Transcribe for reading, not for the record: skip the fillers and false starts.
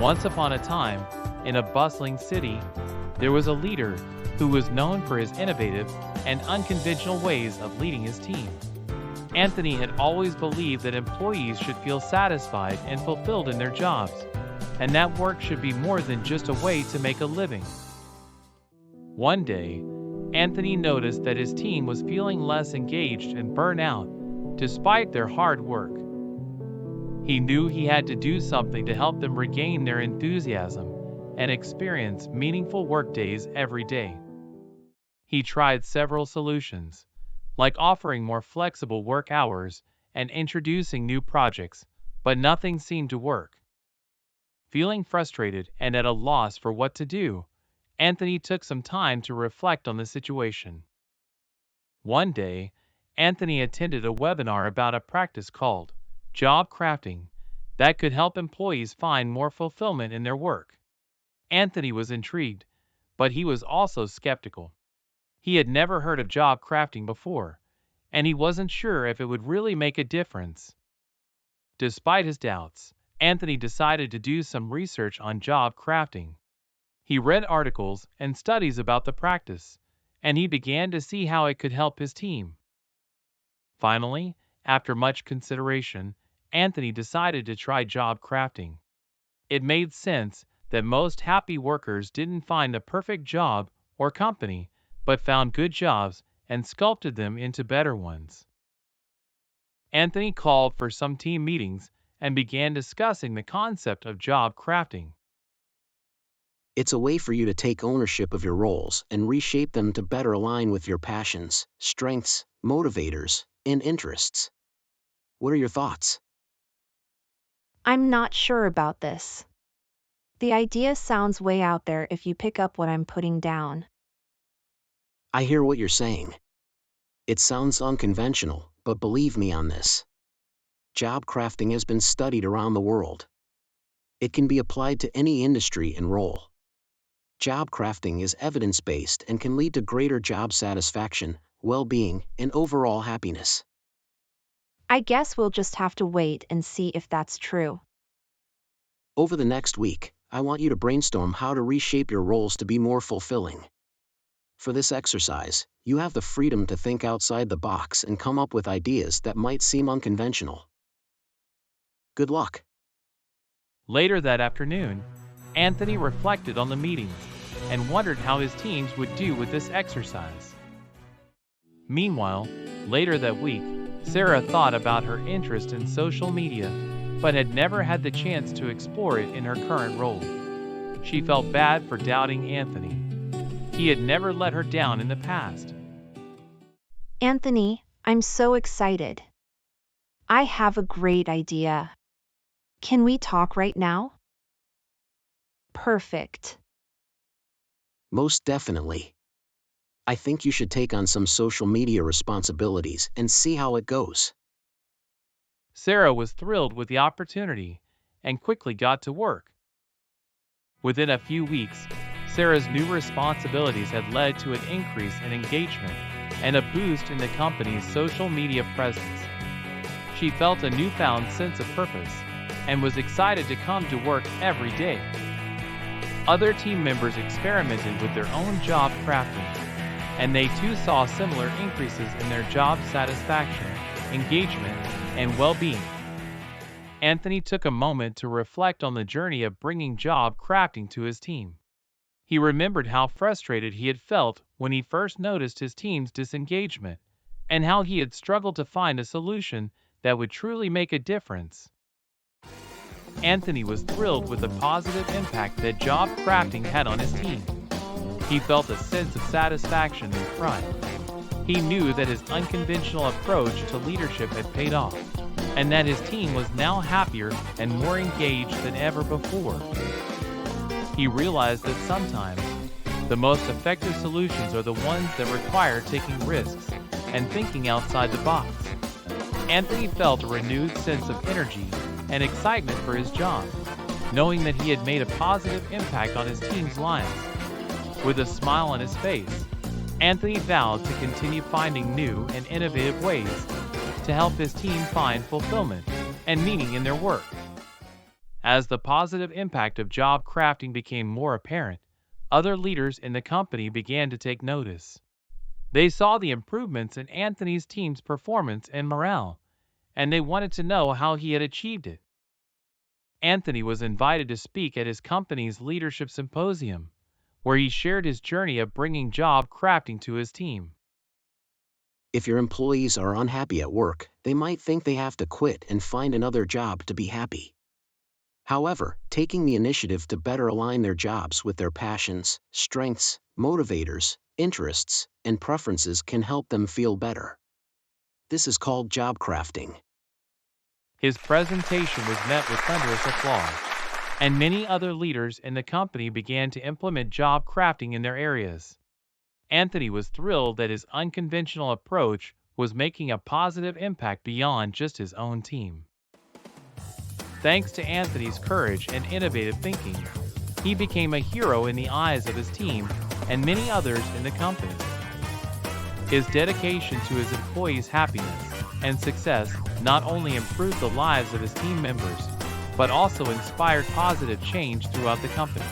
Once upon a time, in a bustling city, there was a leader who was known for his innovative and unconventional ways of leading his team. Anthony had always believed that employees should feel satisfied and fulfilled in their jobs, and that work should be more than just a way to make a living. One day, Anthony noticed that his team was feeling less engaged and burnt out, despite their hard work. He knew he had to do something to help them regain their enthusiasm and experience meaningful workdays every day. He tried several solutions, like offering more flexible work hours and introducing new projects, but nothing seemed to work. Feeling frustrated and at a loss for what to do, Anthony took some time to reflect on the situation. One day, Anthony attended a webinar about a practice called job crafting that could help employees find more fulfillment in their work. Anthony was intrigued, but he was also skeptical. He had never heard of job crafting before, and he wasn't sure if it would really make a difference. Despite his doubts, Anthony decided to do some research on job crafting. He read articles and studies about the practice, and he began to see how it could help his team. Finally, after much consideration, Anthony decided to try job crafting. It made sense that most happy workers didn't find the perfect job or company, but found good jobs and sculpted them into better ones. Anthony called for some team meetings and began discussing the concept of job crafting. It's a way for you to take ownership of your roles and reshape them to better align with your passions, strengths, motivators, and interests. What are your thoughts? I'm not sure about this. The idea sounds way out there if you pick up what I'm putting down. I hear what you're saying. It sounds unconventional, but believe me on this. Job crafting has been studied around the world. It can be applied to any industry and role. Job crafting is evidence-based and can lead to greater job satisfaction, well-being, and overall happiness. I guess we'll just have to wait and see if that's true. Over the next week, I want you to brainstorm how to reshape your roles to be more fulfilling. For this exercise, you have the freedom to think outside the box and come up with ideas that might seem unconventional. Good luck. Later that afternoon, Anthony reflected on the meetings and wondered how his teams would do with this exercise. Meanwhile, later that week, Sarah thought about her interest in social media, but had never had the chance to explore it in her current role. She felt bad for doubting Anthony. He had never let her down in the past. Anthony, I'm so excited. I have a great idea. Can we talk right now? Perfect. Most definitely. I think you should take on some social media responsibilities and see how it goes. Sarah was thrilled with the opportunity and quickly got to work. Within a few weeks, Sarah's new responsibilities had led to an increase in engagement and a boost in the company's social media presence. She felt a newfound sense of purpose and was excited to come to work every day. Other team members experimented with their own job crafting, and they too saw similar increases in their job satisfaction, engagement, and well-being. Anthony took a moment to reflect on the journey of bringing job crafting to his team. He remembered how frustrated he had felt when he first noticed his team's disengagement, and how he had struggled to find a solution that would truly make a difference. Anthony was thrilled with the positive impact that job crafting had on his team. He felt a sense of satisfaction and pride. He knew that his unconventional approach to leadership had paid off, and that his team was now happier and more engaged than ever before. He realized that sometimes the most effective solutions are the ones that require taking risks and thinking outside the box. Anthony felt a renewed sense of energy and excitement for his job, knowing that he had made a positive impact on his team's lives. With a smile on his face, Anthony vowed to continue finding new and innovative ways to help his team find fulfillment and meaning in their work. As the positive impact of job crafting became more apparent, other leaders in the company began to take notice. They saw the improvements in Anthony's team's performance and morale, and they wanted to know how he had achieved it. Anthony was invited to speak at his company's leadership symposium, where he shared his journey of bringing job crafting to his team. If your employees are unhappy at work, they might think they have to quit and find another job to be happy. However, taking the initiative to better align their jobs with their passions, strengths, motivators, interests, and preferences can help them feel better. This is called job crafting. His presentation was met with thunderous applause, and many other leaders in the company began to implement job crafting in their areas. Anthony was thrilled that his unconventional approach was making a positive impact beyond just his own team. Thanks to Anthony's courage and innovative thinking, he became a hero in the eyes of his team and many others in the company. His dedication to his employees' happiness and success not only improved the lives of his team members, but also inspired positive change throughout the company.